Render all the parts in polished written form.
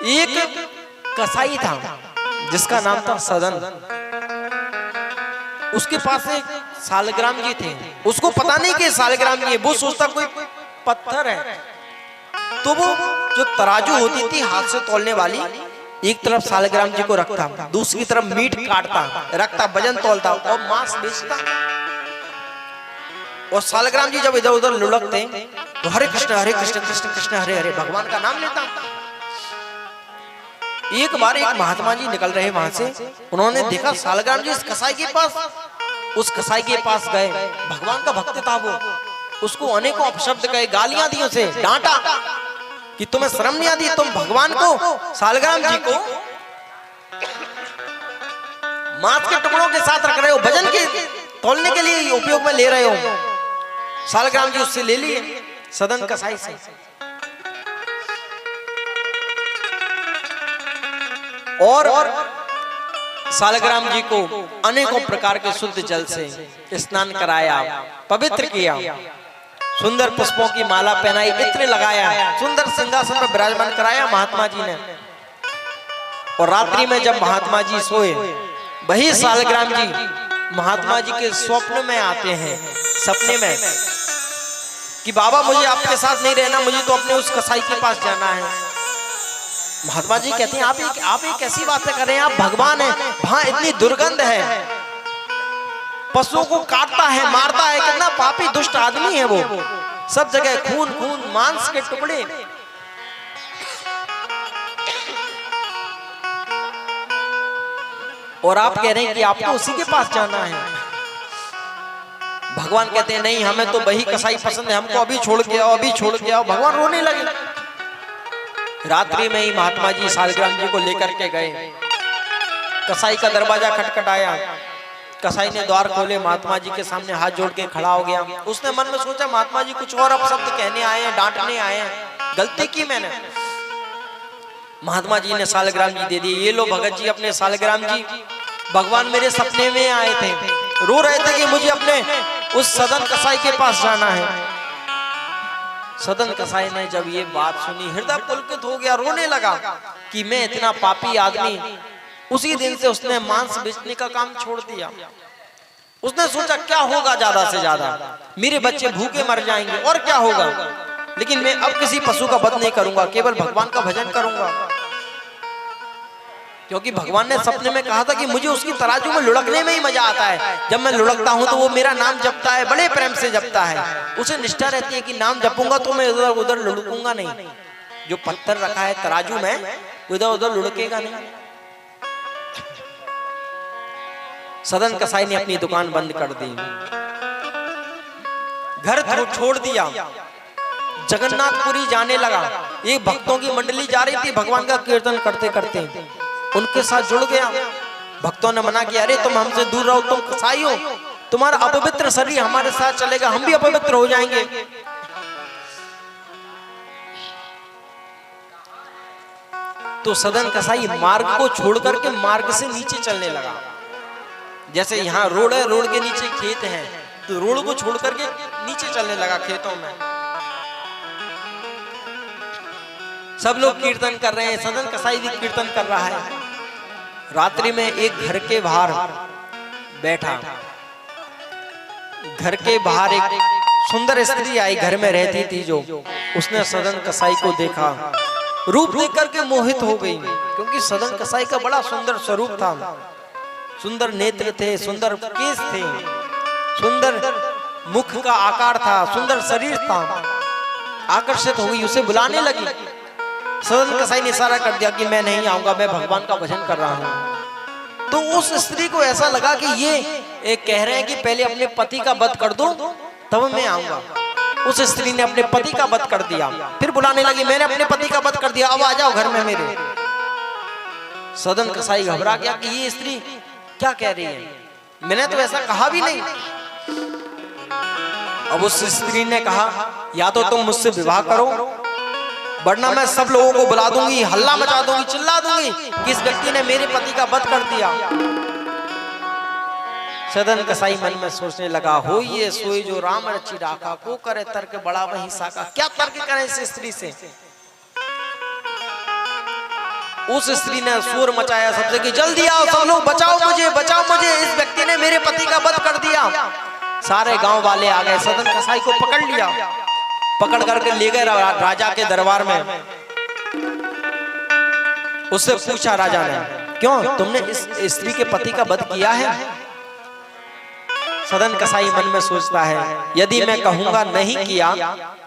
एक कसाई था जिसका नाम था सदन। उसके पास एक सालग्राम जी थे। उसको पता नहीं कि सालग्राम जी है, वो सोचता कोई पत्थर है। तो वो जो तराजू होती थी हाथ से तौलने वाली, एक तरफ सालग्राम जी को रखता, दूसरी तरफ मीट काटता रखता, वजन तौलता और मांस बेचता। और सालग्राम जी जब इधर उधर लुढ़कते तो हरे कृष्ण कृष्ण कृष्ण हरे हरे भगवान का नाम लेता। एक बार एक महात्मा जी निकल रहे वहां से, उन्होंने देखा सालग्राम जी इस कसाई के पास, उस कसाई के पास गए। भगवान का भक्त था वो, उसको अनेकों अपशब्द कहे, गालियां दी, उसे डांटा कि तुम्हें शर्म नहीं आती, तुम भगवान को, सालग्राम जी को मांस के टुकड़ों के साथ रख रहे हो, वजन के तौलने के लिए उपयोग में ले रहे हो। सालग्राम जी उससे ले लिए, सदन कसाई से। और सालग्राम जी को अनेकों प्रकार के शुद्ध जल से स्नान कराया, पवित्र किया, सुंदर पुष्पों की माला पहनाई, इत्र लगाया, सुंदर सिंहासन पर विराजमान कराया महात्मा जी ने। और रात्रि में जब महात्मा जी सोए, वही सालग्राम जी महात्मा जी के स्वप्न में आते हैं, सपने में, कि बाबा मुझे आपके साथ नहीं रहना, मुझे तो अपने उस कसाई के पास जाना है। महात्मा जी कहते हैं आप एक ऐसी बातें कर रहे हैं, आप भगवान हैं, वहां इतनी दुर्गंध है, पशुओं को काटता है, मारता है, कितना पापी दुष्ट आदमी है वो, सब जगह खून खून, मांस के टुकड़े। और आप कह रहे हैं कि आपको उसी के पास जाना है। भगवान कहते हैं नहीं, हमें तो वही कसाई पसंद है, हमको अभी छोड़ के आओ, अभी छोड़ के आओ। भगवान रोने लगे। रात्रि में ही महात्मा जी सालग्राम जी को लेकर के गए। कसाई का दरवाजा खटखटाया, कसाई ने द्वार खोले, महात्मा जी के सामने हाथ जोड़ के खड़ा हो गया। उसने मन में सोचा महात्मा जी कुछ और अपशब्द कहने आए हैं, डांटने आए हैं, गलती की मैंने। महात्मा जी ने सालग्राम जी दे दिए, ये लो भगत जी अपने सालग्राम जी, भगवान मेरे सपने में आए थे, रो रहे थे कि मुझे अपने उस सदन कसाई के पास जाना है। सदन कसाई ने जब ये बात सुनी, हृदय पुलकित हो गया, रोने लगा कि मैं इतना पापी आदमी। उसी दिन से उसने मांस बेचने का काम छोड़ दिया। उसने सोचा क्या होगा, ज्यादा से ज्यादा मेरे बच्चे भूखे मर जाएंगे और क्या होगा, लेकिन मैं अब किसी पशु का वध नहीं करूंगा, केवल भगवान का भजन करूंगा। क्योंकि भगवान ने सपने में कहा था कि मुझे उसकी तराजू में लुढ़कने में ही मजा आता है। जब मैं लुढ़कता हूं तो वो मेरा नाम जपता है, बड़े प्रेम से जपता है। उसे निष्ठा रहती है कि नाम जपूंगा तो मैं इधर उधर लुढ़कूंगा नहीं। जो पत्थर रखा है तराजू में, इधर उधर लुढ़केगा नहीं। सदन कसाई ने अपनी दुकान बंद कर दी, घर छोड़ दिया, जगन्नाथपुरी जाने लगा। एक भक्तों की मंडली जा रही थी, भगवान का कीर्तन करते करते उनके साथ जुड़ गया। भक्तों ने मना किया, अरे तुम हमसे दूर रहो, तुम कसाई हो, तुम्हारा अपवित्र शरीर हमारे साथ चलेगा, हम भी अपवित्र हो जाएंगे। तो सदन कसाई मार्ग को छोड़ करके मार्ग से नीचे चलने लगा। जैसे यहाँ रोड है, रोड के नीचे खेत हैं, तो रोड को छोड़ करके नीचे चलने लगा खेतों में। सब लोग कीर्तन कर रहे हैं, सदन कसाई भी कीर्तन कर रहा है। रात्रि में एक घर के बाहर बैठा, घर के बाहर एक सुंदर स्त्री आई, घर में रहती थी जो, उसने सदन कसाई को देखा, रूप देख करके मोहित हो गई। क्योंकि सदन कसाई का बड़ा सुंदर स्वरूप था, सुंदर नेत्र थे, सुंदर केस थे, सुंदर मुख का आकार था, सुंदर शरीर था। आकर्षित हो गई, उसे बुलाने लगी। सदन कसाई ने इशारा कर दिया कि मैं नहीं आऊंगा, मैं भगवान का भजन कर रहा हूं। तो उस स्त्री को ऐसा लगा कि ये कह रहे हैं कि पहले अपने पति का वध कर दो तब मैं आऊंगा। उस स्त्री ने अपने पति का वध कर दिया, फिर बुलाने लगी, मैंने अपने पति का वध कर दिया, अब आ जाओ घर में मेरे। सदन कसाई घबरा गया कि ये स्त्री क्या कह रही है, मैंने तो ऐसा कहा भी नहीं। अब उस स्त्री ने कहा, या तो तुम मुझसे विवाह करो, वरना मैं सब लोगों को बुला दूंगी, हल्ला मचा दूंगी, चिल्ला दूंगी कि इस व्यक्ति ने मेरे पति का वध कर दिया। सदन कसाई मन में सोचने लगा, हो ये सोई जो राम रचि राखा, को करे तर्क बड़ा वही साका। क्या तर्क करे इस स्त्री से। उस स्त्री ने शोर मचाया सबसे कि जल्दी आओ सब लोग, बचाओ मुझे, बचाओ मुझे, इस व्यक्ति ने मेरे पति का वध कर दिया। सारे गांव वाले आ गए, सदन कसाई को पकड़ लिया, पकड़ करके ले गए राजा के दरबार में। उससे पूछा राजा ने, क्यों तुमने इस स्त्री के पति का वध किया है? सदन कसाई मन में सोचता है, यदि मैं कहूंगा नहीं किया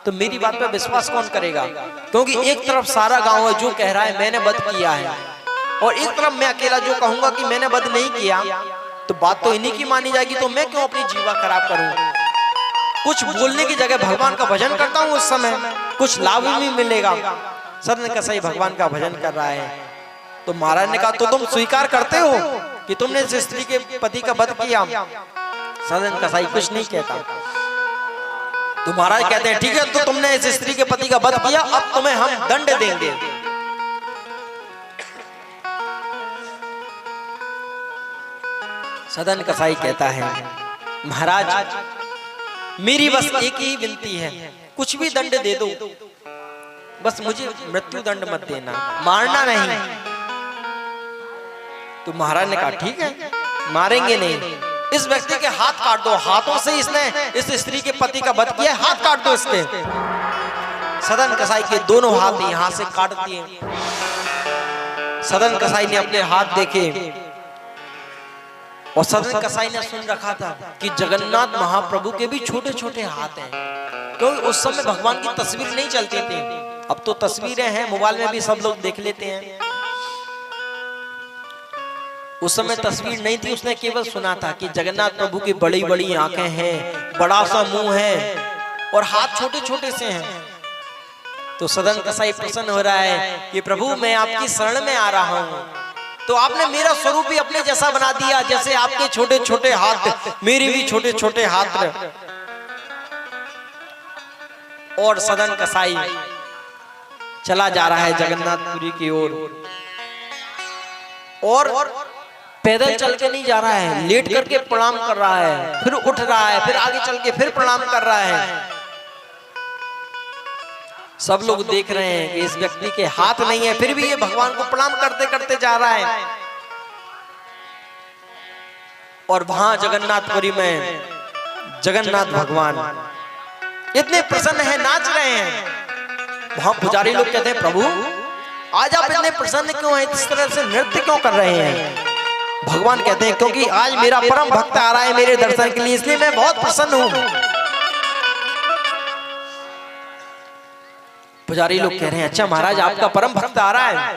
तो मेरी बात पे विश्वास कौन करेगा? क्योंकि एक तरफ सारा गांव है जो कह रहा है मैंने वध किया है, और एक तरफ मैं अकेला जो कहूंगा कि मैंने वध नहीं किया, तो बात तो इन्हीं की मानी जाएगी, तो मैं क्यों अपनी जीवा खराब करूं? कुछ बोलने की जगह भगवान का भजन करता हूं, उस समय कुछ लाभ भी मिलेगा। सदन कसाई भगवान का भजन कर रहा है। तो महाराज ने कहा, तो तुम स्वीकार करते हो कि तुमने इस स्त्री के पति का वध किया? सदन कसाई कुछ नहीं कहता। तो महाराज कहते हैं, ठीक है, तो तुमने इस स्त्री के पति का वध किया, अब तुम्हें हम दंड देंगे। सदन कसाई कहता है, महाराज मेरी बस एक ही विनती है, कुछ भी दंड दे दो, बस मुझे मृत्यु दंड मत देना, मारना नहीं। तो महाराज ने कहा, ठीक है, मारेंगे नहीं, इस व्यक्ति के हाथ काट दो, हाथों से इसने इस स्त्री के पति का वध किया, हाथ काट दो इसके। सदन कसाई के दोनों हाथ यहां से काट दिए। सदन कसाई ने अपने हाथ देखे, और सदन कसाई ने सुन रखा था कि जगन्नाथ महाप्रभु के भी छोटे छोटे हाथ हैं, क्योंकि उस समय भगवान की तस्वीर नहीं चलती थी। अब तो तस्वीरें हैं, मोबाइल में भी सब लोग देख लेते हैं। उस समय तस्वीर नहीं थी, उसने केवल सुना था कि जगन्नाथ प्रभु की बड़ी बड़ी आंखें हैं, बड़ा सा मुंह है, और हाथ छोटे छोटे से हैं। तो सदन कसाई प्रसन्न हो रहा है कि प्रभु मैं आपकी शरण में आ रहा हूं, तो आपने मेरा स्वरूप भी अपने जैसा बना दिया, जैसे आपके छोटे छोटे हाथ मेरे भी छोटे छोटे हाथ। और सदन कसाई चला जा रहा है जगन्नाथपुरी की ओर, और पैदल चल के नहीं जा रहा है, लेट करके प्रणाम कर रहा है, फिर उठ रहा है, फिर आगे चल के फिर प्रणाम कर रहा है। सब लोग देख रहे हैं कि इस व्यक्ति के हाथ नहीं है, फिर भी ये भगवान को प्रणाम करते करते जा रहा है। और वहां जगन्नाथपुरी में जगन्नाथ भगवान इतने प्रसन्न हैं, नाच रहे हैं। वहां पुजारी लोग कहते हैं, प्रभु आज आप इतने प्रसन्न क्यों हैं, इस तरह से नृत्य क्यों कर रहे हैं? भगवान कहते हैं, क्योंकि आज मेरा परम भक्त आ रहा है मेरे दर्शन के लिए, इसलिए मैं बहुत प्रसन्न हूं। पुजारी लोग कह रहे हैं, अच्छा महाराज आपका परम भक्त आ रहा है।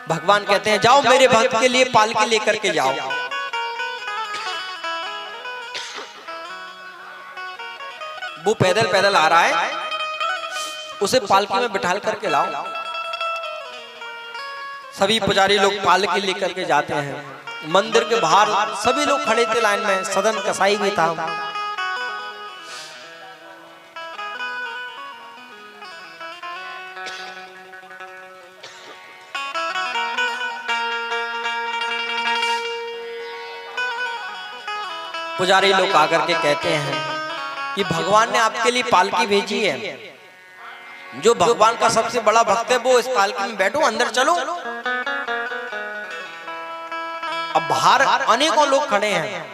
भगवान कहते हैं, जाओ मेरे भक्त के लिए पालकी लेकर के जाओ। वो पैदल पैदल आ रहा है, उसे पालकी में बिठाल करके लाओ। सभी पुजारी लोग पालकी लेकर के जाते हैं। मंदिर के बाहर सभी लोग खड़े थे लाइन में, सदन कसाई भी था। पुजारी लोग आकर के कहते हैं कि भगवान ने आपके लिए पालकी भेजी है, जो भगवान का सबसे बड़ा भक्त है वो इस पालकी में बैठो, अंदर चलो। अब बाहर अनेकों लोग खड़े हैं,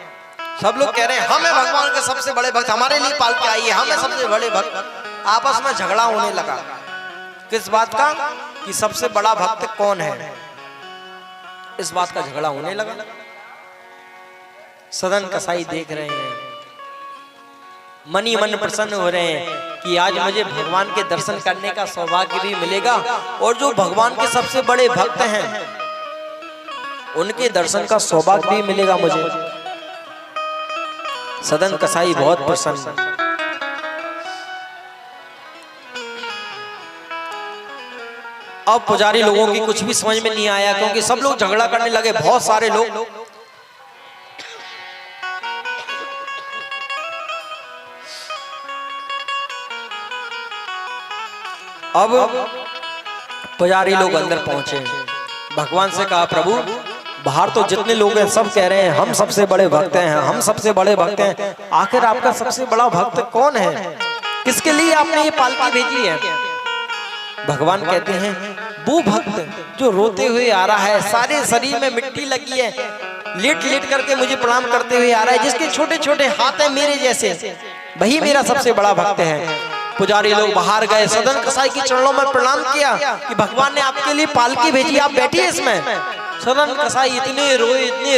सब लोग कह रहे हैं हम है भगवान के सबसे बड़े भक्त, हमारे लिए पालकी आई है, हम है सबसे बड़े भक्त। आपस में झगड़ा होने लगा, किस बात का, कि सबसे बड़ा भक्त कौन है, इस बात का झगड़ा होने लगा। सदन कसाई देख रहे हैं, मन ही मन प्रसन्न हो रहे हैं कि आज मुझे भगवान के दर्शन करने का सौभाग्य भी मिलेगा, और जो भगवान के सबसे बड़े भक्त हैं उनके दर्शन का सौभाग्य भी मिलेगा मुझे। सदन कसाई बहुत प्रसन्न। अब पुजारी लोगों की कुछ भी समझ में नहीं आया, क्योंकि सब लोग झगड़ा करने लगे, बहुत सारे लोग। अब पुजारी लोग अंदर पहुंचे, भगवान से कहा, प्रभु बाहर तो जितने लोग हैं सब कह रहे हैं हम सबसे बड़े भक्त हैं, हम सबसे बड़े भक्त हैं, आखिर आपका सबसे बड़ा भक्त कौन है, किसके लिए आपने ये पालकी भेजी है? भगवान कहते हैं, वो भक्त जो रोते हुए आ रहा है, सारे शरीर में मिट्टी लगी है, लेट लेट करके मुझे प्रणाम करते हुए आ रहा है, जिसके छोटे छोटे हाथ हैं मेरे जैसे, वही मेरा सबसे बड़ा भक्त है। पुजारी लोग बाहर गए, सदन कसाई के चरणों में प्रणाम किया कि भगवान ने आपके लिए पालकी भेजी, आप बैठिए इसमें। सदन कसाई इतने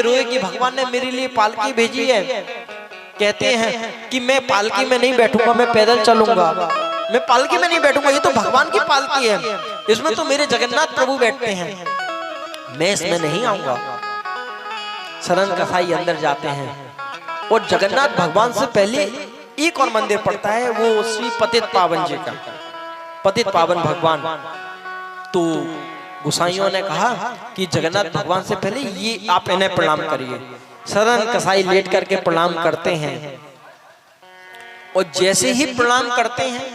रोए कि भगवान ने मेरे लिए पालकी भेजी है। कहते हैं कि मैं पालकी में नहीं बैठूंगा, मैं पैदल चलूंगा, मैं पालकी में नहीं बैठूंगा, ये तो भगवान की पालकी है, इसमें तो मेरे जगन्नाथ प्रभु बैठते हैं, मैं इसमें नहीं आऊंगा। सदन कसाई अंदर जाते हैं और जगन्नाथ भगवान से पहले एक और मंदिर पड़ता है, वो श्री पतित पावन जी का, पतित पावन भगवान। तो गोसाइयों ने कहा कि जगन्नाथ भगवान से पहले ये आप इन्हें प्रणाम करिए। सदन कसाई लेट करके प्रणाम करते हैं और जैसे ही प्रणाम करते हैं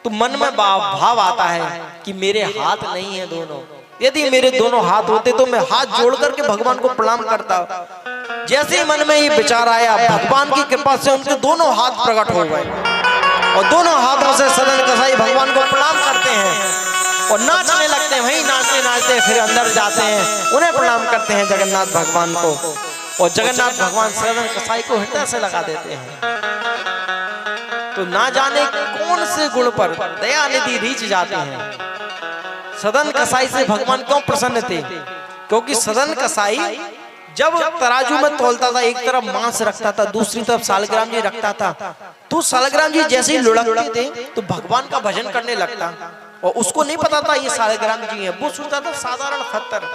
तो मन में भाव आता है कि मेरे हाथ नहीं है दोनों, यदि मेरे दोनों हाथ होते तो मैं हाथ जोड़ करके भगवान को प्रणाम करता। जैसे ही मन में ये विचार आया, भगवान की कृपा से उनके दोनों हाथ प्रकट हो गए और दोनों हाथों से सदन कसाई भगवान को प्रणाम करते हैं और नाचने लगते हैं। वहीं नाचते नाचते फिर अंदर जाते हैं, उन्हें प्रणाम करते हैं जगन्नाथ भगवान को, और जगन्नाथ भगवान सदन कसाई को हृदय से लगा देते हैं। तो ना जाने कौन से गुण पर दया निधि रीच जाते हैं। सदन कसाई से भगवान क्यों प्रसन्न थे? क्योंकि सदन कसाई जब तराजू में तौलता था, एक तरफ मांस रखता था, दूसरी तरफ सालग्राम जी रखता था, तो सालग्राम जी जैसे ही लुढ़कते थे तो भगवान का भजन करने लगता, और उसको नहीं पता था ये सालग्राम जी है, वो सोचता था साधारण पत्थर।